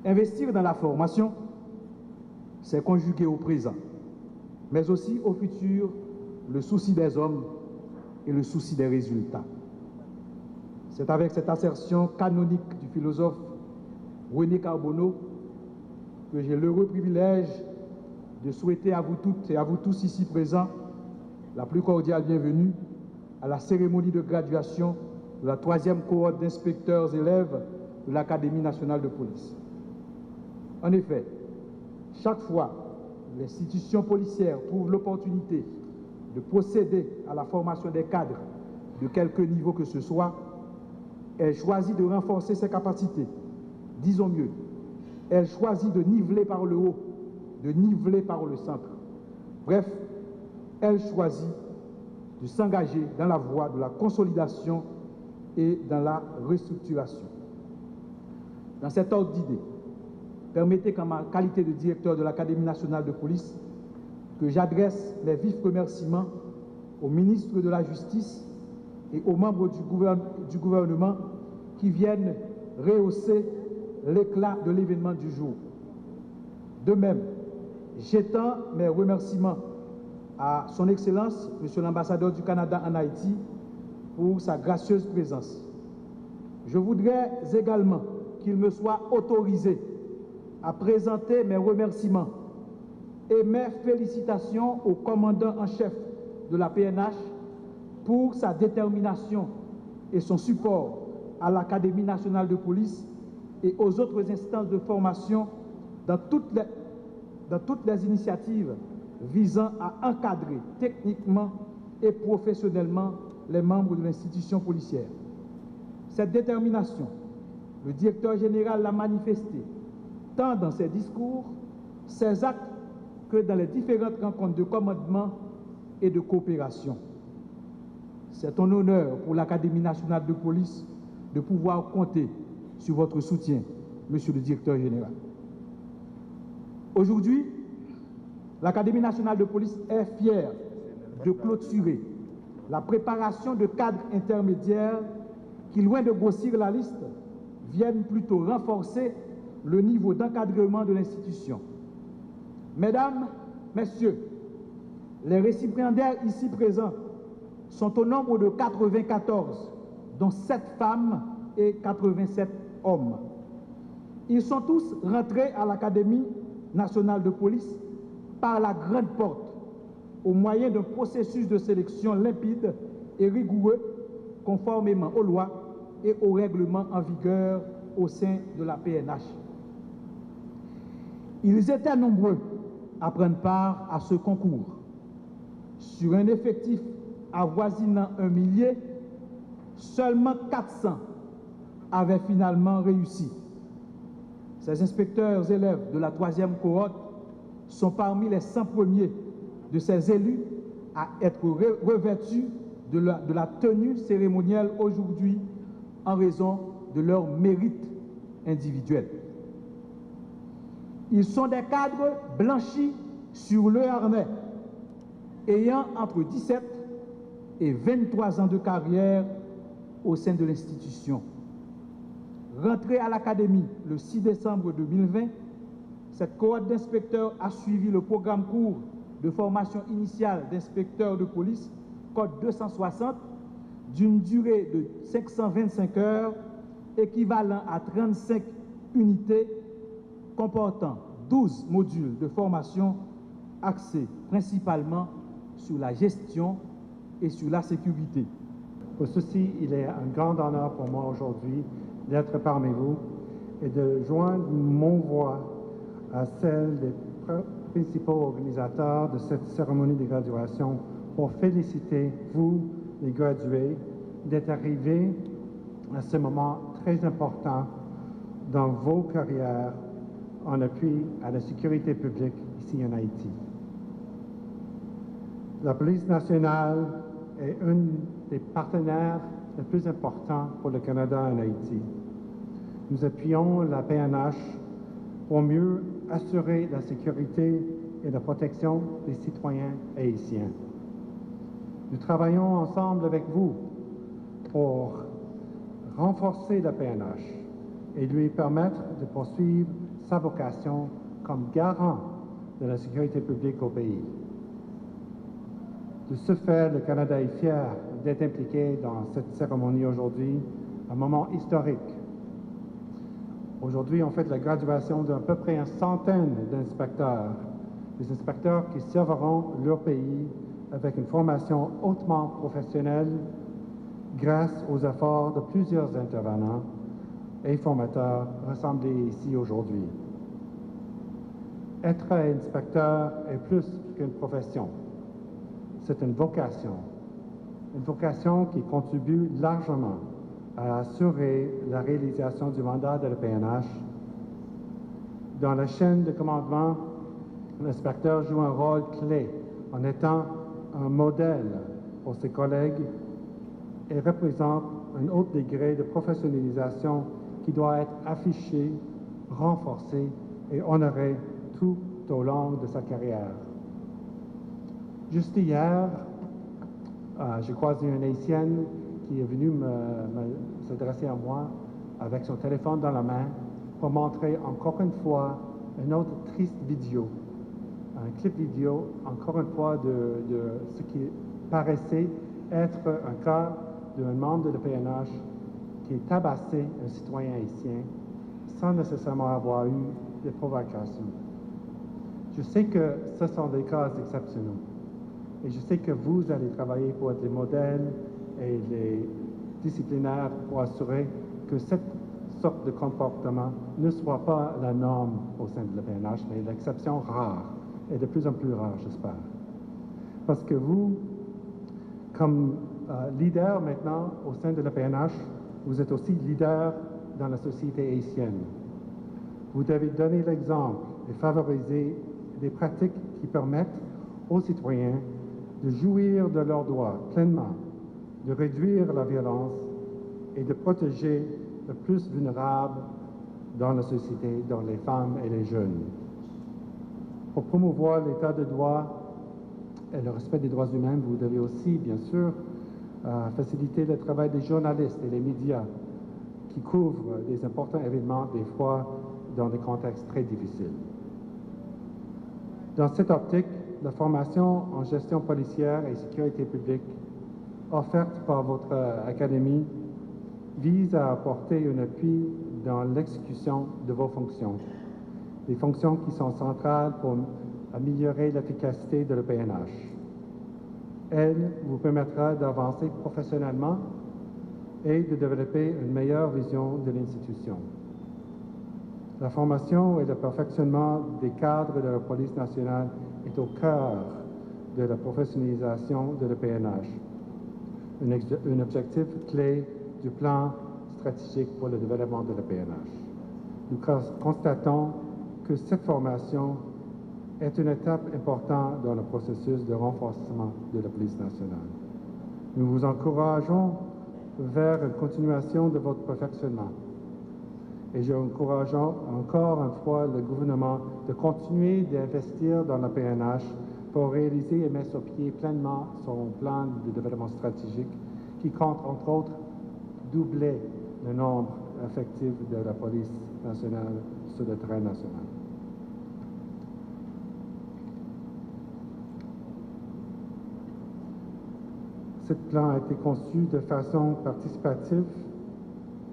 Investir dans la formation, c'est conjuguer au présent, mais aussi au futur, le souci des hommes et le souci des résultats. C'est avec cette assertion canonique du philosophe René Carbonneau que j'ai l'heureux privilège de souhaiter à vous toutes et à vous tous ici présents la plus cordiale bienvenue à la cérémonie de graduation de la 3e cohorte d'inspecteurs élèves de l'Académie nationale de police. En effet, chaque fois l'institution policière trouve l'opportunité de procéder à la formation des cadres de quelque niveau que ce soit, elle choisit de renforcer ses capacités. Disons mieux, elle choisit de niveler par le haut, de niveler par le centre. Bref, elle choisit de s'engager dans la voie de la consolidation et dans la restructuration. Dans cet ordre d'idées, permettez qu'en ma qualité de directeur de l'Académie nationale de police, que j'adresse mes vifs remerciements au ministre de la Justice et aux membres du gouvernement qui viennent rehausser l'éclat de l'événement du jour. De même, j'étends mes remerciements à son Excellence, Monsieur l'ambassadeur du Canada en Haïti, pour sa gracieuse présence. Je voudrais également qu'il me soit autorisé à présenter mes remerciements et mes félicitations au commandant en chef de la PNH pour sa détermination et son support à l'Académie nationale de police et aux autres instances de formation dans toutes les initiatives visant à encadrer techniquement et professionnellement les membres de l'institution policière. Cette détermination, le directeur général l'a manifestée tant dans ses discours, ses actes, que dans les différentes rencontres de commandement et de coopération. C'est un honneur pour l'Académie nationale de police de pouvoir compter sur votre soutien, Monsieur le directeur général. Aujourd'hui, l'Académie nationale de police est fière de clôturer la préparation de cadres intermédiaires qui, loin de grossir la liste, viennent plutôt renforcer le niveau d'encadrement de l'institution. Mesdames, Messieurs, les récipiendaires ici présents sont au nombre de 94, dont 7 femmes et 87 hommes. Ils sont tous rentrés à l'Académie nationale de police par la grande porte, au moyen d'un processus de sélection limpide et rigoureux, conformément aux lois et aux règlements en vigueur au sein de la PNH. Ils étaient nombreux à prendre part à ce concours. Sur un effectif avoisinant 1 millier, seulement 400 avaient finalement réussi. Ces inspecteurs élèves de la 3e cohorte sont parmi les 100 premiers de ces élus à être revêtus de la tenue cérémonielle aujourd'hui en raison de leur mérite individuel. Ils sont des cadres blanchis sur le harnais, ayant entre 17 et 23 ans de carrière au sein de l'institution. Rentrée à l'Académie le 6 décembre 2020, cette cohorte d'inspecteurs a suivi le programme court de formation initiale d'inspecteurs de police, code 260, d'une durée de 525 heures, équivalent à 35 unités, comportant 12 modules de formation axés principalement sur la gestion et sur la sécurité. Pour ceci, il est un grand honneur pour moi aujourd'hui d'être parmi vous et de joindre mon voix à celle des principaux organisateurs de cette cérémonie de graduation pour féliciter vous, les gradués, d'être arrivés à ce moment très important dans vos carrières en appui à la sécurité publique ici en Haïti. La police nationale est un des partenaires les plus importants pour le Canada en Haïti. Nous appuyons la PNH pour mieux assurer la sécurité et la protection des citoyens haïtiens. Nous travaillons ensemble avec vous pour renforcer la PNH et lui permettre de poursuivre sa vocation comme garant de la sécurité publique au pays. De ce fait, le Canada est fier d'être impliqué dans cette cérémonie aujourd'hui, un moment historique. Aujourd'hui, on fait la graduation d'à peu près une centaine d'inspecteurs, des inspecteurs qui serviront leur pays avec une formation hautement professionnelle grâce aux efforts de plusieurs intervenants et formateurs rassemblés ici aujourd'hui. Être inspecteur est plus qu'une profession. C'est une vocation qui contribue largement à assurer la réalisation du mandat de la PNH. Dans la chaîne de commandement, l'inspecteur joue un rôle clé en étant un modèle pour ses collègues et représente un haut degré de professionnalisation qui doit être affiché, renforcé et honoré tout au long de sa carrière. Juste hier, j'ai croisé une Haïtienne qui est venue s'adresser à moi avec son téléphone dans la main pour montrer encore une fois une autre triste vidéo, un clip vidéo, encore une fois, de ce qui paraissait être un cas d'un membre de la PNH qui a tabassé un citoyen haïtien sans nécessairement avoir eu de provocation. Je sais que ce sont des cas exceptionnels. Et je sais que vous allez travailler pour être les modèles et les disciplinaires pour assurer que cette sorte de comportement ne soit pas la norme au sein de la PNH, mais l'exception rare, et de plus en plus rare, j'espère. Parce que vous, comme leader maintenant au sein de la PNH, vous êtes aussi leader dans la société haïtienne. Vous devez donner l'exemple et favoriser des pratiques qui permettent aux citoyens de jouir de leurs droits pleinement, de réduire la violence et de protéger les plus vulnérables dans la société, dont les femmes et les jeunes. Pour promouvoir l'état de droit et le respect des droits humains, vous devez aussi, bien sûr, faciliter le travail des journalistes et des médias qui couvrent des importants événements, des fois dans des contextes très difficiles. Dans cette optique, la formation en gestion policière et sécurité publique offerte par votre académie vise à apporter un appui dans l'exécution de vos fonctions, des fonctions qui sont centrales pour améliorer l'efficacité de la PNH. Elle vous permettra d'avancer professionnellement et de développer une meilleure vision de l'institution. La formation et le perfectionnement des cadres de la police nationale est au cœur de la professionnalisation de la PNH, un objectif clé du plan stratégique pour le développement de la PNH. Nous constatons que cette formation est une étape importante dans le processus de renforcement de la police nationale. Nous vous encourageons vers une continuation de votre perfectionnement. Et j'encourage encore une fois le gouvernement de continuer d'investir dans la PNH pour réaliser et mettre sur pied pleinement son plan de développement stratégique qui compte, entre autres, doubler le nombre effectif de la police nationale sur le terrain national. Ce plan a été conçu de façon participative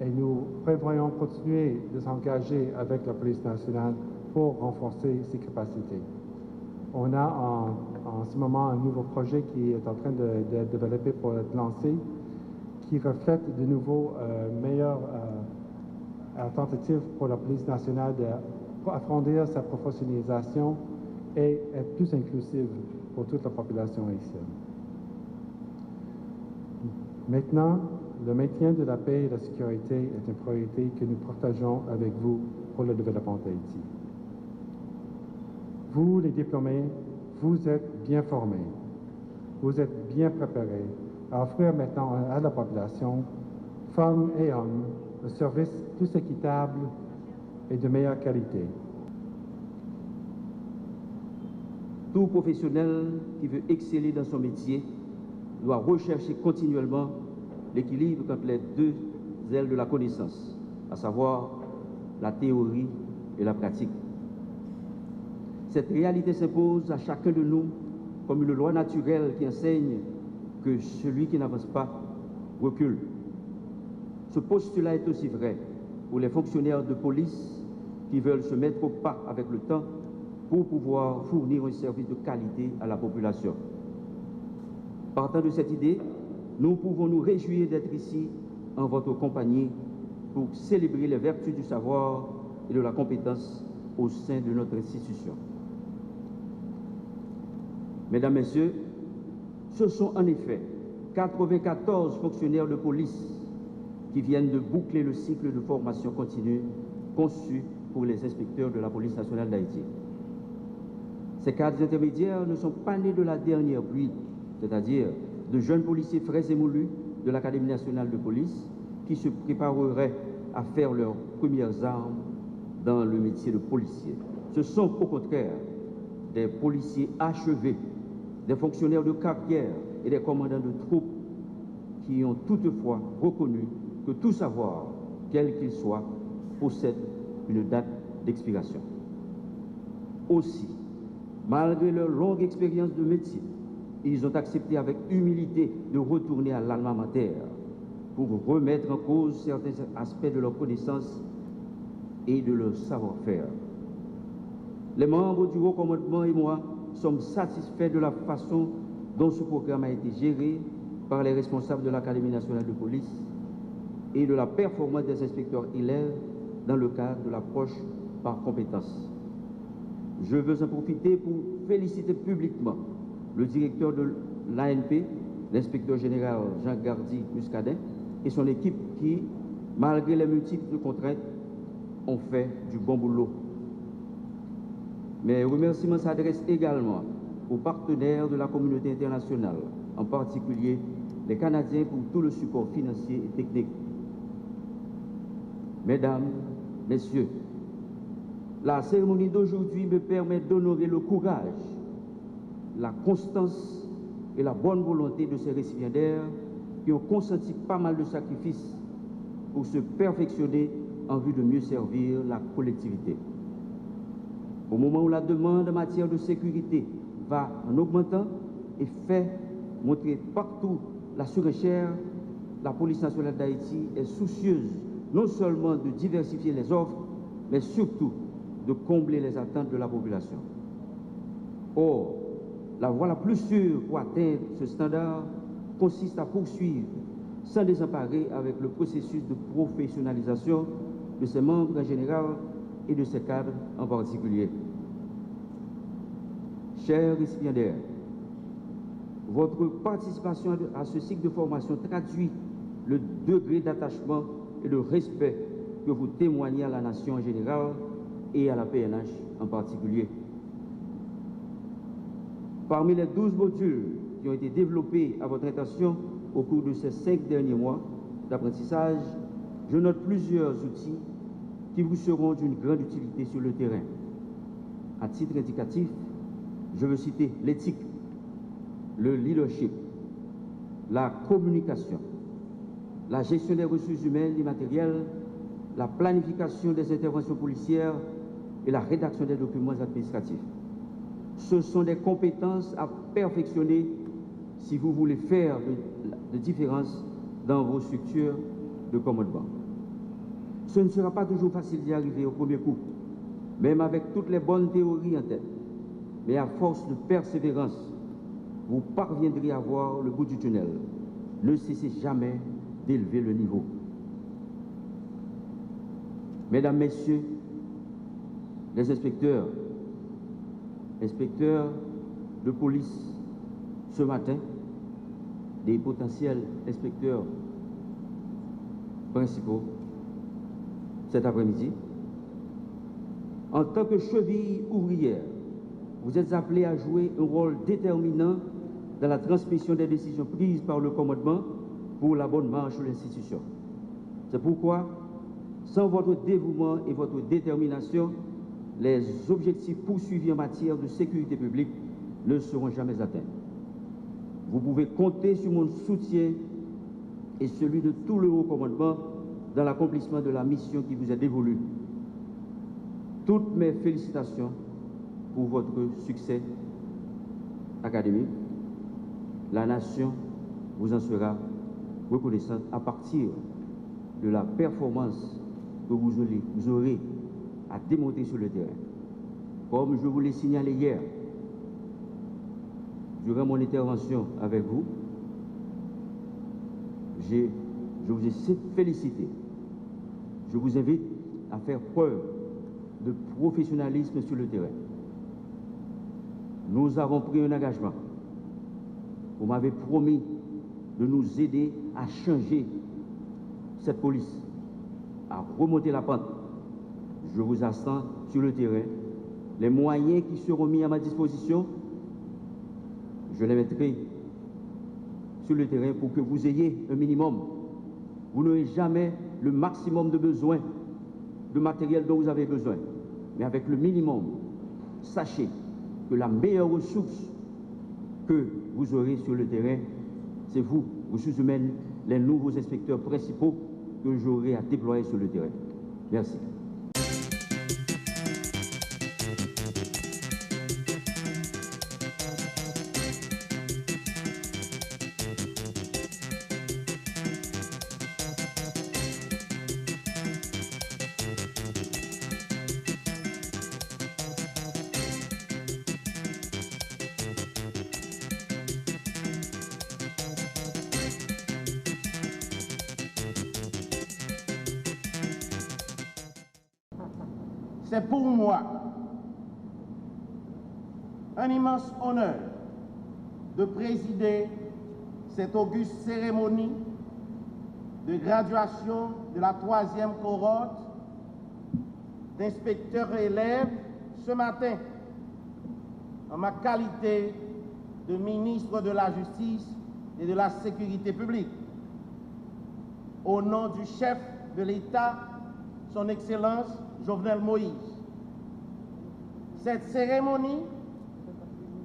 et nous prévoyons continuer de s'engager avec la police nationale pour renforcer ses capacités. On a en ce moment un nouveau projet qui est en train de développer pour être lancé, qui reflète de nouveau meilleures tentatives pour la police nationale d'approfondir sa professionnalisation et être plus inclusive pour toute la population haïtienne. Maintenant, le maintien de la paix et de la sécurité est une priorité que nous partageons avec vous pour le développement d'Haïti. Vous, les diplômés, vous êtes bien formés, vous êtes bien préparés à offrir maintenant à la population, femmes et hommes, un service plus équitable et de meilleure qualité. Tout professionnel qui veut exceller dans son métier doit rechercher continuellement l'équilibre entre les deux ailes de la connaissance, à savoir la théorie et la pratique. Cette réalité s'impose à chacun de nous comme une loi naturelle qui enseigne que celui qui n'avance pas recule. Ce postulat est aussi vrai pour les fonctionnaires de police qui veulent se mettre au pas avec le temps pour pouvoir fournir un service de qualité à la population. Partant de cette idée, nous pouvons nous réjouir d'être ici en votre compagnie pour célébrer les vertus du savoir et de la compétence au sein de notre institution. Mesdames, Messieurs, ce sont en effet 94 fonctionnaires de police qui viennent de boucler le cycle de formation continue conçu pour les inspecteurs de la police nationale d'Haïti. Ces cadres intermédiaires ne sont pas nés de la dernière pluie, c'est-à-dire de jeunes policiers frais et moulus de l'Académie nationale de police qui se prépareraient à faire leurs premières armes dans le métier de policier. Ce sont au contraire des policiers achevés, des fonctionnaires de carrière et des commandants de troupes qui ont toutefois reconnu que tout savoir, quel qu'il soit, possède une date d'expiration. Aussi, malgré leur longue expérience de métier, ils ont accepté avec humilité de retourner à l'alma mater pour remettre en cause certains aspects de leur connaissance et de leur savoir-faire. Les membres du haut commandement et moi sommes satisfaits de la façon dont ce programme a été géré par les responsables de l'Académie nationale de police et de la performance des inspecteurs élèves dans le cadre de l'approche par compétences. Je veux en profiter pour féliciter publiquement le directeur de l'ANP, l'inspecteur général Jean Gardy Muscadet, et son équipe qui, malgré les multiples contraintes, ont fait du bon boulot. Mes remerciements s'adressent également aux partenaires de la communauté internationale, en particulier les Canadiens pour tout le support financier et technique. Mesdames, Messieurs, la cérémonie d'aujourd'hui me permet d'honorer le courage, la constance et la bonne volonté de ces récipiendaires qui ont consenti pas mal de sacrifices pour se perfectionner en vue de mieux servir la collectivité. Au moment où la demande en matière de sécurité va en augmentant et fait montrer partout la surenchère, la police nationale d'Haïti est soucieuse non seulement de diversifier les offres, mais surtout de combler les attentes de la population. Or, la voie la plus sûre pour atteindre ce standard consiste à poursuivre sans désemparer avec le processus de professionnalisation de ses membres en général et de ses cadres en particulier. Chers récipiendaires, votre participation à ce cycle de formation traduit le degré d'attachement et de respect que vous témoignez à la nation en général et à la PNH en particulier. Parmi les 12 modules qui ont été développés à votre intention au cours de ces 5 derniers mois d'apprentissage, je note plusieurs outils qui vous seront d'une grande utilité sur le terrain. À titre indicatif, je veux citer l'éthique, le leadership, la communication, la gestion des ressources humaines et matérielles, la planification des interventions policières et la rédaction des documents administratifs. Ce sont des compétences à perfectionner si vous voulez faire de différence dans vos structures de commandement. Ce ne sera pas toujours facile d'y arriver au premier coup, même avec toutes les bonnes théories en tête. Mais à force de persévérance, vous parviendrez à voir le bout du tunnel. Ne cessez jamais d'élever le niveau. Mesdames, Messieurs, les inspecteurs de police, ce matin, des potentiels inspecteurs principaux cet après-midi, en tant que cheville ouvrière, vous êtes appelés à jouer un rôle déterminant dans la transmission des décisions prises par le commandement pour la bonne marche de l'institution. C'est pourquoi, sans votre dévouement et votre détermination, les objectifs poursuivis en matière de sécurité publique ne seront jamais atteints. Vous pouvez compter sur mon soutien et celui de tout le haut commandement dans l'accomplissement de la mission qui vous est dévolue. toutes mes félicitations pour votre succès académique. La nation vous en sera reconnaissante à partir de la performance que vous aurez à démontrer sur le terrain. Comme je vous l'ai signalé hier, durant mon intervention avec vous, je vous ai félicité. Je vous invite à faire preuve de professionnalisme sur le terrain. Nous avons pris un engagement. Vous m'avez promis de nous aider à changer cette police, à remonter la pente. Je vous attends sur le terrain. Les moyens qui seront mis à ma disposition, je les mettrai sur le terrain pour que vous ayez un minimum. Vous n'aurez jamais le maximum de besoin, de matériel dont vous avez besoin. Mais avec le minimum, sachez que la meilleure ressource que vous aurez sur le terrain, c'est vous, ressources humaines, les nouveaux inspecteurs principaux que j'aurai à déployer sur le terrain. Merci. C'est pour moi un immense honneur de présider cette auguste cérémonie de graduation de la 3e cohorte d'inspecteurs et élèves ce matin en ma qualité de ministre de la Justice et de la Sécurité publique. Au nom du chef de l'État, son Excellence Jovenel Moïse. Cette cérémonie,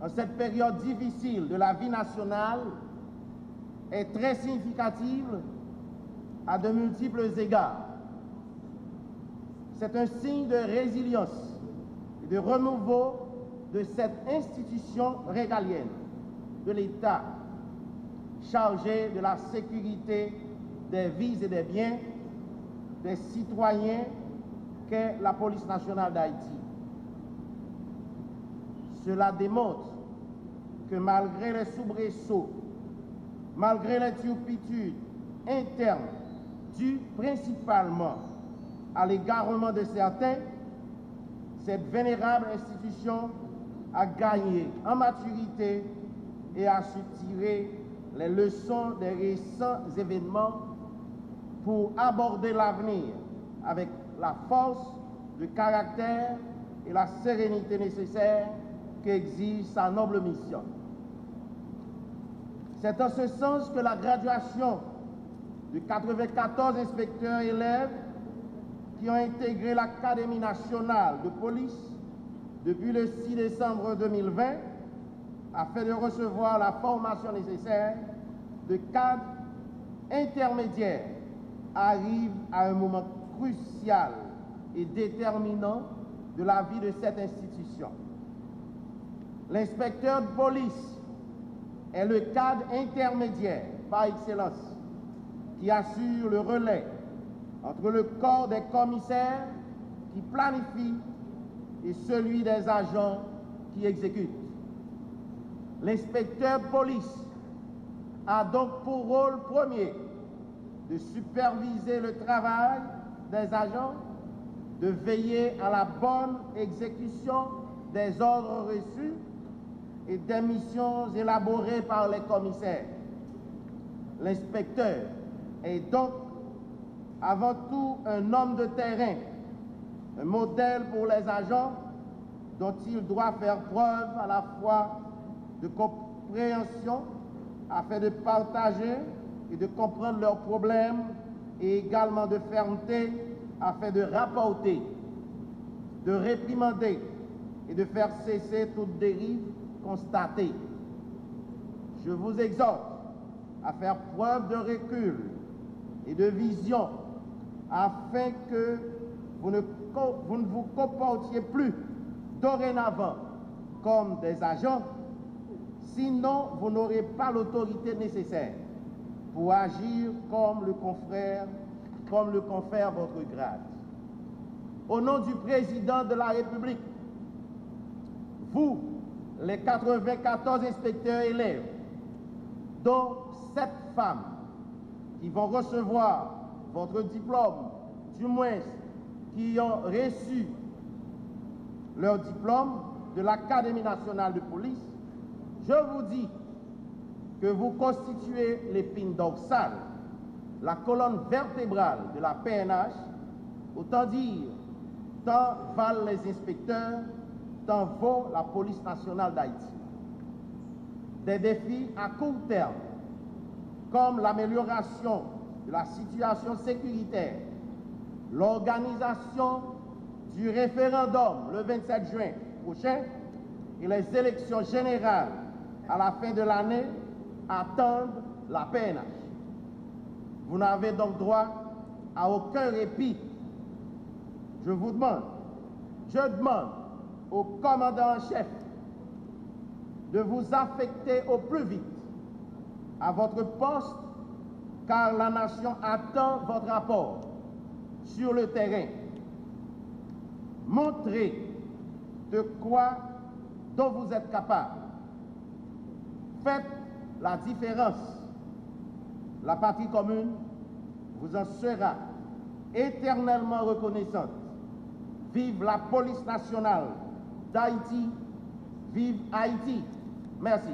en cette période difficile de la vie nationale, est très significative à de multiples égards. C'est un signe de résilience et de renouveau de cette institution régalienne de l'État chargée de la sécurité des vies et des biens des citoyens qu'est la police nationale d'Haïti. Cela démontre que malgré les soubresauts, malgré les turpitudes internes dues principalement à l'égarement de certains, cette vénérable institution a gagné en maturité et a su tirer les leçons des récents événements pour aborder l'avenir avec la force, le caractère et la sérénité nécessaires qu'exige sa noble mission. C'est en ce sens que la graduation de 94 inspecteurs et élèves qui ont intégré l'Académie nationale de police depuis le 6 décembre 2020 afin de recevoir la formation nécessaire de cadres intermédiaires arrive à un moment crucial et déterminant de la vie de cette institution. L'inspecteur de police est le cadre intermédiaire par excellence qui assure le relais entre le corps des commissaires qui planifient et celui des agents qui exécutent. L'inspecteur de police a donc pour rôle premier de superviser le travail des agents, de veiller à la bonne exécution des ordres reçus et des missions élaborées par les commissaires. L'inspecteur est donc avant tout un homme de terrain, un modèle pour les agents dont il doit faire preuve à la fois de compréhension afin de partager et de comprendre leurs problèmes et également de fermeté afin de rapporter, de réprimander et de faire cesser toute dérive constatée. Je vous exhorte à faire preuve de recul et de vision afin que vous ne vous comportiez plus dorénavant comme des agents, sinon vous n'aurez pas l'autorité nécessaire pour agir comme le confère votre grade. Au nom du président de la République, vous, les 94 inspecteurs élèves, dont 7 femmes qui vont recevoir votre diplôme, du moins qui ont reçu leur diplôme de l'Académie nationale de police, je vous dis que vous constituez l'épine dorsale, la colonne vertébrale de la PNH, autant dire, tant valent les inspecteurs, tant vaut la police nationale d'Haïti. Des défis à court terme, comme l'amélioration de la situation sécuritaire, l'organisation du référendum le 27 juin prochain et les élections générales à la fin de l'année attendent la PNH. Vous n'avez donc droit à aucun répit. Je demande au commandant en chef de vous affecter au plus vite à votre poste, car la nation attend votre rapport sur le terrain. Montrez dont vous êtes capable. Faites la différence. La partie commune vous en sera éternellement reconnaissante. Vive la police nationale d'Haïti, vive Haïti. Merci.